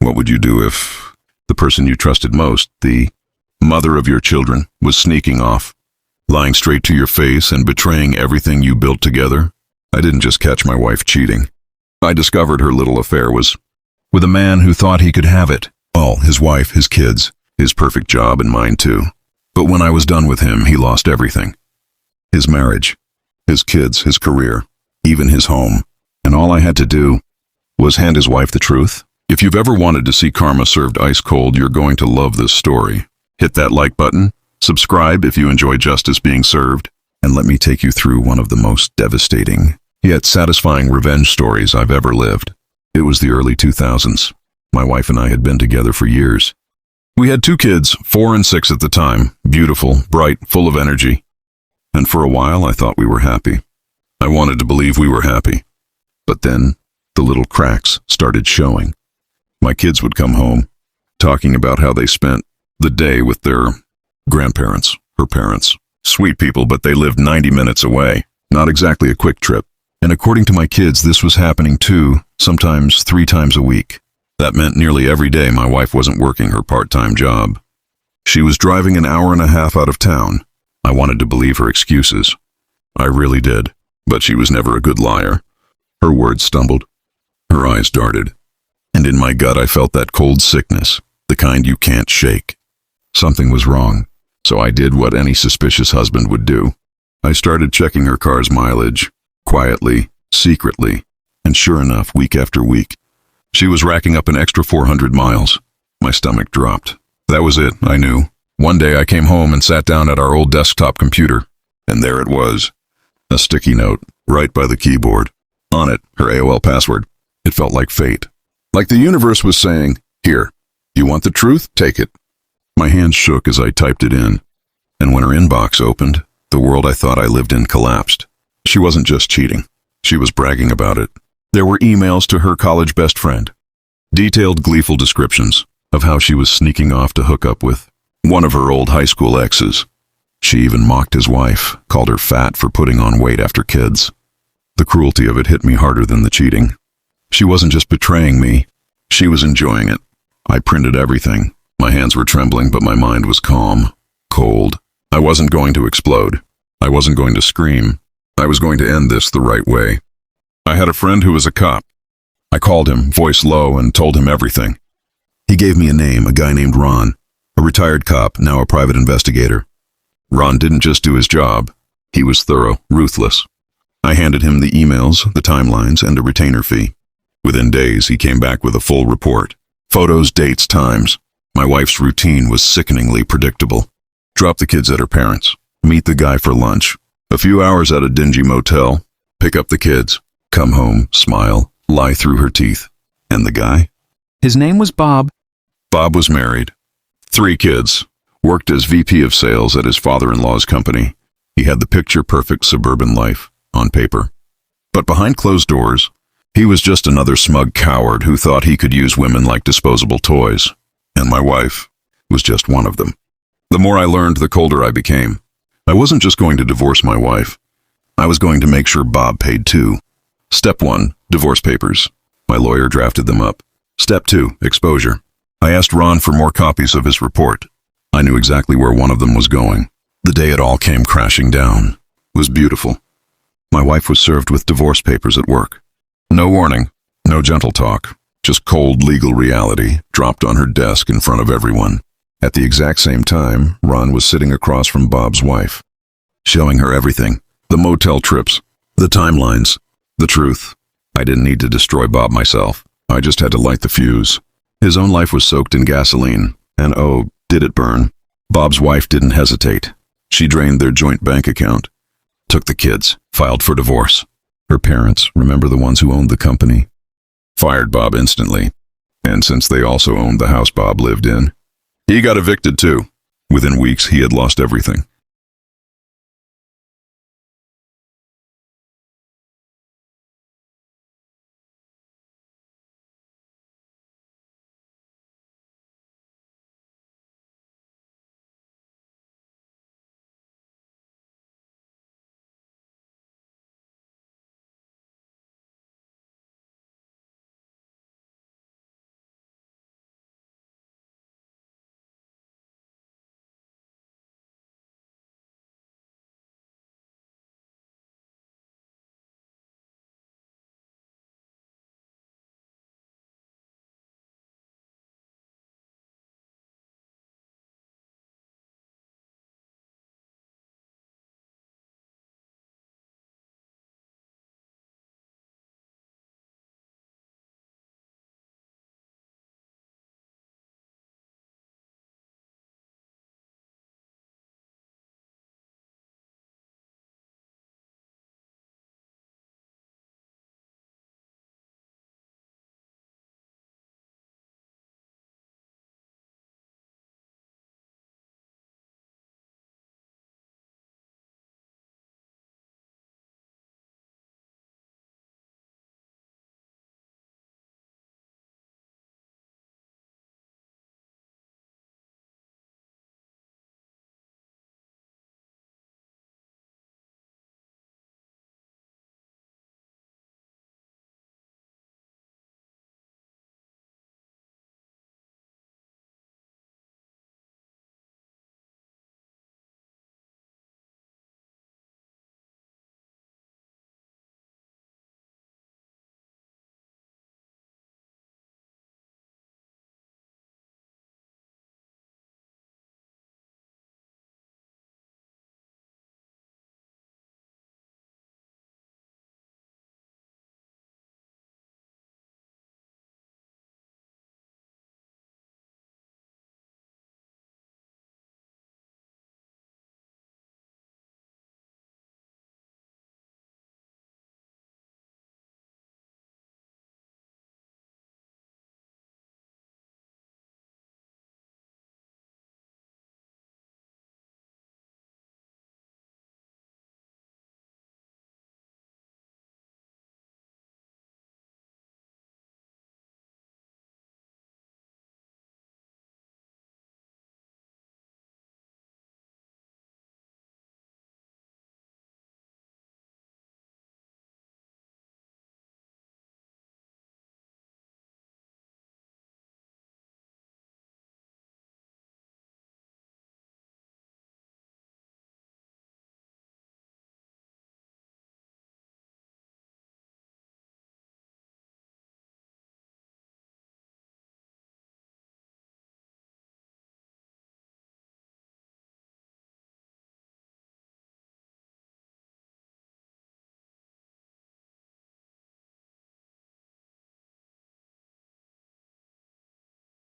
What would you do if the person you trusted most, the mother of your children, was sneaking off, lying straight to your face and betraying everything you built together? I didn't just catch my wife cheating. I discovered her little affair was with a man who thought he could have it all, his wife, his kids, his perfect job, and mine too. But when I was done with him, he lost everything. His marriage, his kids, his career, even his home. And all I had to do was hand his wife the truth. If you've ever wanted to see karma served ice cold, you're going to love this story. Hit that like button, subscribe if you enjoy justice being served, and let me take you through one of the most devastating, yet satisfying revenge stories I've ever lived. It was the early 2000s. My wife and I had been together for years. We had 2 kids, 4 and 6 at the time, beautiful, bright, full of energy. And for a while I thought we were happy. I wanted to believe we were happy. But then the little cracks started showing. My kids would come home, talking about how they spent the day with their grandparents, her parents. Sweet people, but they lived 90 minutes away. Not exactly a quick trip. And according to my kids, this was happening 2, sometimes 3 times a week. That meant nearly every day my wife wasn't working her part-time job. She was driving an hour and a half out of town. I wanted to believe her excuses. I really did, but she was never a good liar. Her words stumbled. Her eyes darted. And in my gut I felt that cold sickness, the kind you can't shake. Something was wrong, so I did what any suspicious husband would do. I started checking her car's mileage, quietly, secretly, and sure enough, week after week, she was racking up an extra 400 miles. My stomach dropped. That was it, I knew. One day I came home and sat down at our old desktop computer, and there it was. A sticky note, right by the keyboard. On it, her AOL password. It felt like fate. Like the universe was saying, "Here, you want the truth? Take it." My hands shook as I typed it in, and when her inbox opened, the world I thought I lived in collapsed. She wasn't just cheating. She was bragging about it. There were emails to her college best friend. Detailed, gleeful descriptions of how she was sneaking off to hook up with one of her old high school exes. She even mocked his wife, called her fat for putting on weight after kids. The cruelty of it hit me harder than the cheating. She wasn't just betraying me, she was enjoying it. I printed everything. My hands were trembling, but my mind was calm, cold. I wasn't going to explode. I wasn't going to scream. I was going to end this the right way. I had a friend who was a cop. I called him, voice low, and told him everything. He gave me a name, a guy named Ron, a retired cop, now a private investigator. Ron didn't just do his job. He was thorough, ruthless. I handed him the emails, the timelines, and a retainer fee. Within days, he came back with a full report. Photos, dates, times. My wife's routine was sickeningly predictable. Drop the kids at her parents'. Meet the guy for lunch. A few hours at a dingy motel. Pick up the kids. Come home, smile, lie through her teeth. And the guy? His name was Bob. Bob was married. 3 kids. Worked as VP of sales at his father-in-law's company. He had the picture-perfect suburban life, on paper. But behind closed doors, he was just another smug coward who thought he could use women like disposable toys. And my wife was just one of them. The more I learned, the colder I became. I wasn't just going to divorce my wife. I was going to make sure Bob paid too. Step 1, divorce papers. My lawyer drafted them up. Step 2, exposure. I asked Ron for more copies of his report. I knew exactly where one of them was going. The day it all came crashing down was beautiful. My wife was served with divorce papers at work. No warning, no gentle talk, just cold legal reality dropped on her desk in front of everyone. At the exact same time, Ron was sitting across from Bob's wife, showing her everything, the motel trips, the timelines, the truth. I didn't need to destroy Bob myself. I just had to light the fuse. His own life was soaked in gasoline, and oh, did it burn. Bob's wife didn't hesitate. She drained their joint bank account, took the kids, filed for divorce. Her parents, remember the ones who owned the company, fired Bob instantly. And since they also owned the house Bob lived in, he got evicted too. Within weeks, he had lost everything.